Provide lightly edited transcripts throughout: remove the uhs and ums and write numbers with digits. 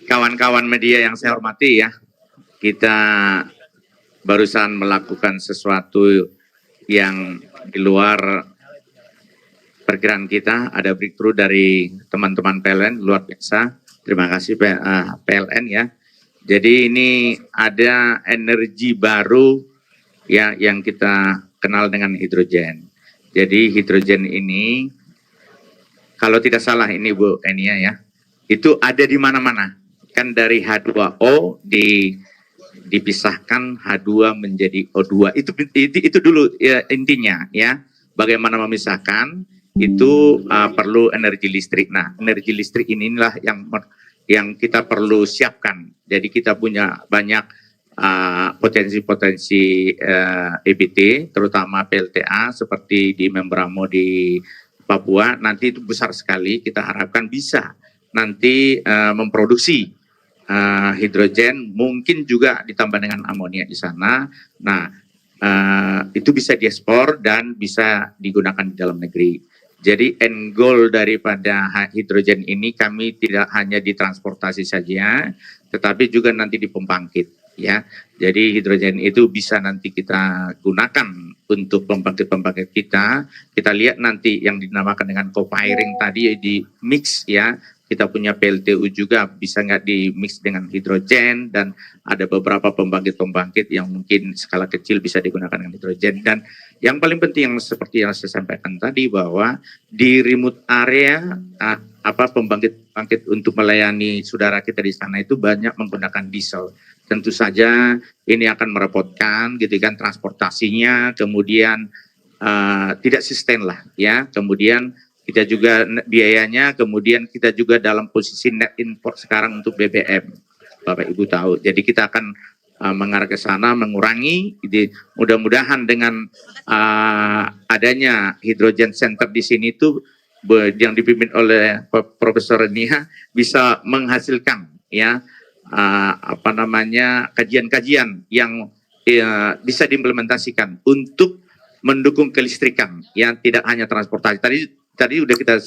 Kawan-kawan media yang saya hormati ya, kita barusan melakukan sesuatu yang di luar perkiraan kita. Ada breakthrough dari teman-teman PLN, luar biasa. Terima kasih PLN ya. Jadi ini ada energi baru ya yang kita kenal dengan hidrogen. Jadi hidrogen ini, kalau tidak salah ini Bu Enia ya, itu ada di mana-mana. Kan dari H2O dipisahkan H2 menjadi O2. Itu dulu ya, intinya ya. Bagaimana memisahkan itu perlu energi listrik. Nah, energi listrik inilah yang kita perlu siapkan. Jadi kita punya banyak potensi-potensi EBT, terutama PLTA seperti di Membramo di Papua. Nanti itu besar sekali. Kita harapkan bisa nanti memproduksi hidrogen, mungkin juga ditambah dengan amonia di sana. Nah, itu bisa diekspor dan bisa digunakan di dalam negeri. Jadi end goal daripada hidrogen ini kami tidak hanya di transportasi saja, tetapi juga nanti di pembangkit ya. Jadi hidrogen itu bisa nanti kita gunakan untuk pembangkit-pembangkit kita. Kita lihat nanti yang dinamakan dengan co-firing tadi di mix ya. Kita punya PLTU juga bisa nggak di mix dengan hidrogen, dan ada beberapa pembangkit-pembangkit yang mungkin skala kecil bisa digunakan dengan hidrogen. Dan yang paling penting yang seperti yang saya sampaikan tadi, bahwa di remote area pembangkit-pembangkit untuk melayani saudara kita di sana itu banyak menggunakan diesel. Tentu saja ini akan merepotkan gitu kan transportasinya, kemudian tidak sustain lah ya. Kemudian kita juga biayanya, kemudian kita juga dalam posisi net import sekarang untuk BBM, Bapak Ibu tahu. Jadi kita akan mengarah ke sana, mengurangi. Jadi mudah-mudahan dengan adanya hydrogen center di sini tuh yang dipimpin oleh Profesor Nia bisa menghasilkan ya kajian-kajian yang bisa diimplementasikan untuk mendukung kelistrikan yang tidak hanya transportasi. Tadi udah kita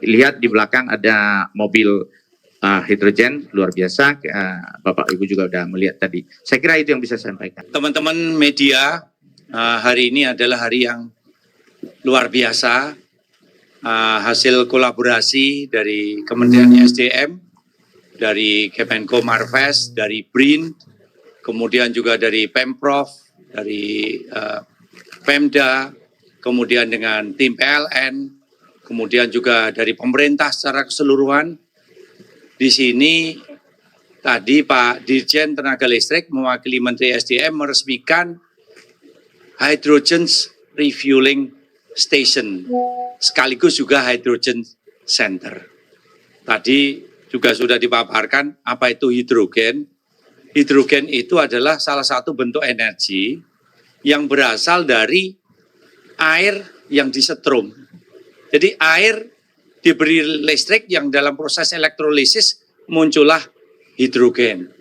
lihat di belakang ada mobil hidrogen luar biasa. Bapak Ibu juga udah melihat tadi. Saya kira itu yang bisa saya sampaikan. Teman-teman media, hari ini adalah hari yang luar biasa. Hasil kolaborasi dari Kementerian SDM, dari Kemenko Marves, dari BRIN, kemudian juga dari Pemprov, dari Pemda, kemudian dengan tim PLN, kemudian juga dari pemerintah secara keseluruhan. Di sini tadi Pak Dirjen Tenaga Listrik mewakili Menteri SDM meresmikan Hydrogen Refueling Station, sekaligus juga Hydrogen Center. Tadi juga sudah dipaparkan apa itu hidrogen. Hidrogen itu adalah salah satu bentuk energi yang berasal dari air yang disetrum. Jadi air diberi listrik yang dalam proses elektrolisis muncullah hidrogen.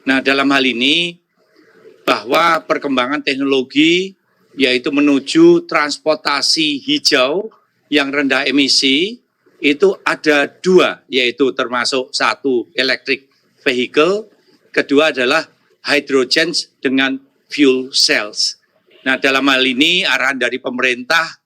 Nah, dalam hal ini bahwa perkembangan teknologi yaitu menuju transportasi hijau yang rendah emisi itu ada dua, yaitu termasuk satu electric vehicle, kedua adalah hydrogen dengan fuel cells. Nah, dalam hal ini arahan dari pemerintah,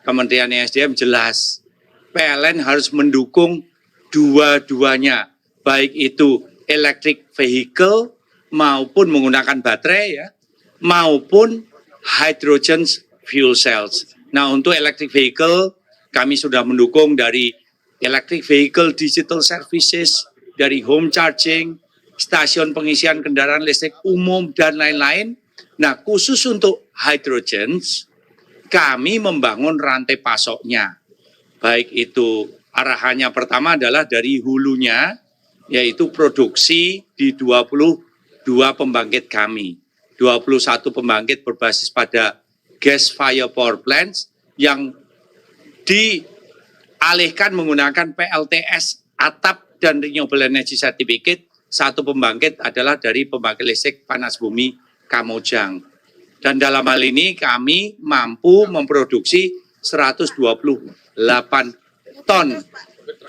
Kementerian SDM jelas, PLN harus mendukung dua-duanya, baik itu electric vehicle maupun menggunakan baterai ya, maupun hydrogen fuel cells. Nah, untuk electric vehicle kami sudah mendukung dari electric vehicle digital services, dari home charging, stasiun pengisian kendaraan listrik umum dan lain-lain. Nah, khusus untuk hydrogen, kami membangun rantai pasoknya. Baik itu arahannya pertama adalah dari hulunya, yaitu produksi di 22 pembangkit kami. 21 pembangkit berbasis pada gas fire power plants yang dialihkan menggunakan PLTS, atap dan renewable energy certificate. Satu pembangkit adalah dari pembangkit listrik panas bumi Kamojang. Dan dalam hal ini kami mampu memproduksi 128 ton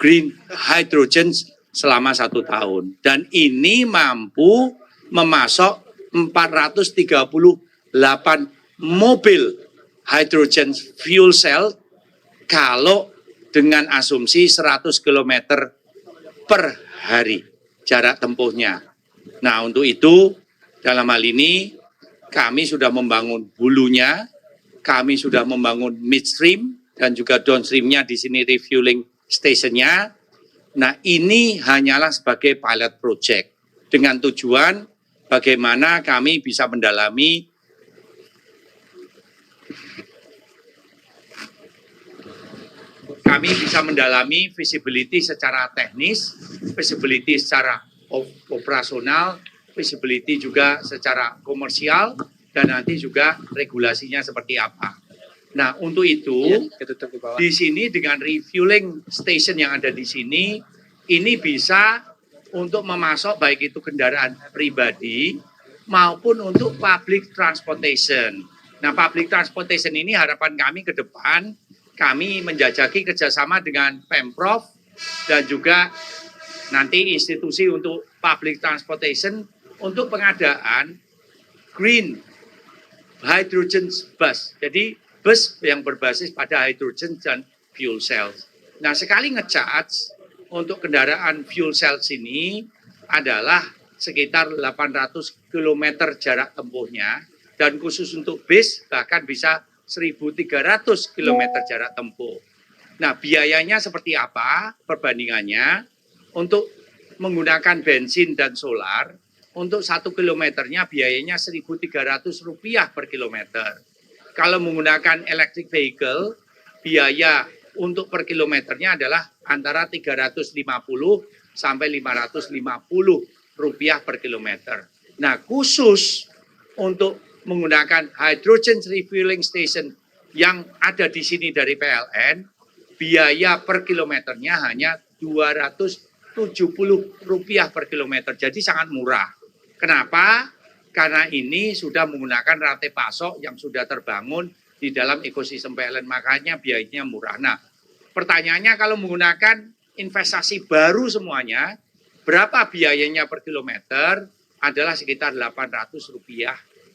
green hydrogen selama 1 tahun. Dan ini mampu memasok 438 mobil hydrogen fuel cell kalau dengan asumsi 100 km per hari jarak tempuhnya. Nah, untuk itu dalam hal ini kami sudah membangun hulunya, kami sudah membangun midstream dan juga downstreamnya di sini refueling stationnya. Nah, ini hanyalah sebagai pilot project dengan tujuan bagaimana kami bisa mendalami visibility secara teknis, visibility secara operasional, visibility juga secara komersial, dan nanti juga regulasinya seperti apa. Nah, untuk itu, di sini dengan refueling station yang ada di sini, ini bisa untuk memasok baik itu kendaraan pribadi maupun untuk public transportation. Nah, public transportation ini harapan kami ke depan, kami menjajaki kerjasama dengan Pemprov dan juga nanti institusi untuk public transportation untuk pengadaan green hydrogen bus. Jadi bus yang berbasis pada hydrogen dan fuel cells. Nah, sekali ngecharge untuk kendaraan fuel cells ini adalah sekitar 800 km jarak tempuhnya, dan khusus untuk bis bahkan bisa 1.300 km jarak tempuh. Nah, biayanya seperti apa perbandingannya? Untuk menggunakan bensin dan solar, untuk 1 kilometernya biayanya Rp1.300 per kilometer. Kalau menggunakan electric vehicle, biaya untuk per kilometernya adalah antara 350 sampai 550 rupiah per kilometer. Nah, khusus untuk menggunakan hydrogen refueling station yang ada di sini dari PLN, biaya per kilometernya hanya Rp270 per kilometer. Jadi sangat murah. Kenapa? Karena ini sudah menggunakan rantai pasok yang sudah terbangun di dalam ekosistem PLN, makanya biayanya murah. Nah, pertanyaannya kalau menggunakan investasi baru semuanya, berapa biayanya per kilometer? Adalah sekitar Rp800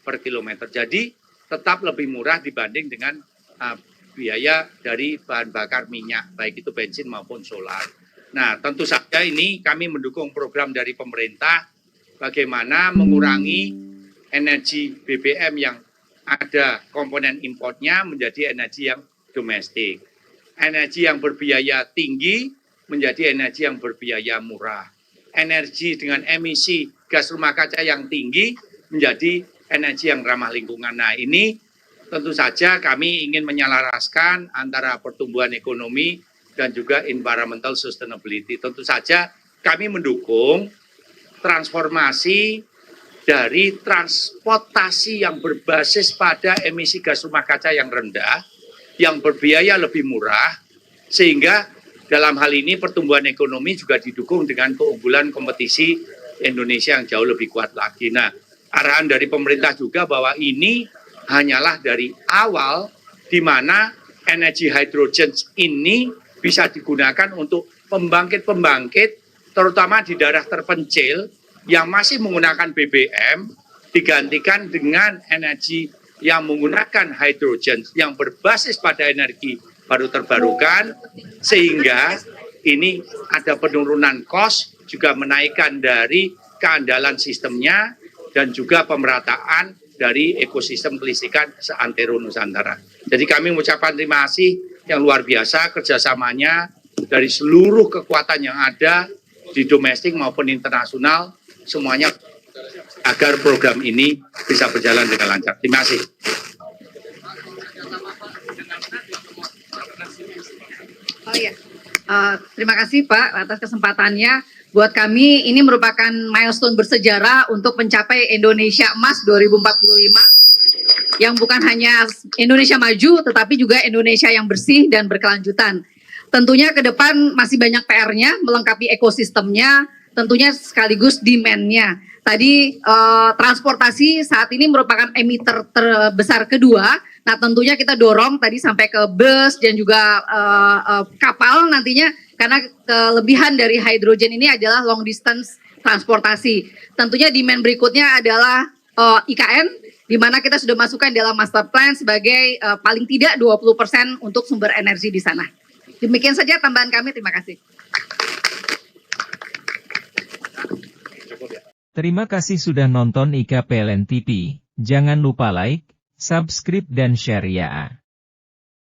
per kilometer. Jadi tetap lebih murah dibanding dengan biaya dari bahan bakar minyak, baik itu bensin maupun solar. Nah, tentu saja ini kami mendukung program dari pemerintah bagaimana mengurangi energi BBM yang ada komponen importnya menjadi energi yang domestik. Energi yang berbiaya tinggi menjadi energi yang berbiaya murah. Energi dengan emisi gas rumah kaca yang tinggi menjadi energi yang ramah lingkungan. Nah, ini tentu saja kami ingin menyelaraskan antara pertumbuhan ekonomi dan juga environmental sustainability. Tentu saja kami mendukung transformasi dari transportasi yang berbasis pada emisi gas rumah kaca yang rendah, yang berbiaya lebih murah, sehingga dalam hal ini pertumbuhan ekonomi juga didukung dengan keunggulan kompetisi Indonesia yang jauh lebih kuat lagi. Nah, arahan dari pemerintah juga bahwa ini hanyalah dari awal di mana energi hidrogen ini bisa digunakan untuk pembangkit-pembangkit terutama di daerah terpencil yang masih menggunakan BBM digantikan dengan energi yang menggunakan hidrogen yang berbasis pada energi baru terbarukan, sehingga ini ada penurunan cost, juga menaikkan dari keandalan sistemnya dan juga pemerataan dari ekosistem kelistrikan seantero Nusantara. Jadi kami mengucapkan terima kasih yang luar biasa kerjasamanya dari seluruh kekuatan yang ada di domestik maupun internasional, semuanya agar program ini bisa berjalan dengan lancar. Terima kasih. Oh ya, terima kasih Pak atas kesempatannya. Buat kami ini merupakan milestone bersejarah untuk mencapai Indonesia Emas 2045 yang bukan hanya Indonesia maju tetapi juga Indonesia yang bersih dan berkelanjutan. Tentunya ke depan masih banyak PR-nya, melengkapi ekosistemnya, tentunya sekaligus demand-nya. Tadi transportasi saat ini merupakan emiter terbesar kedua. Nah, tentunya kita dorong tadi sampai ke bus dan juga kapal nantinya karena kelebihan dari hidrogen ini adalah long distance transportasi. Tentunya demand berikutnya adalah IKN, di mana kita sudah masukkan dalam master plan sebagai paling tidak 20% untuk sumber energi di sana. Demikian saja tambahan kami, terima kasih. Terima kasih sudah nonton IKPLN TV. Jangan lupa like, subscribe dan share ya.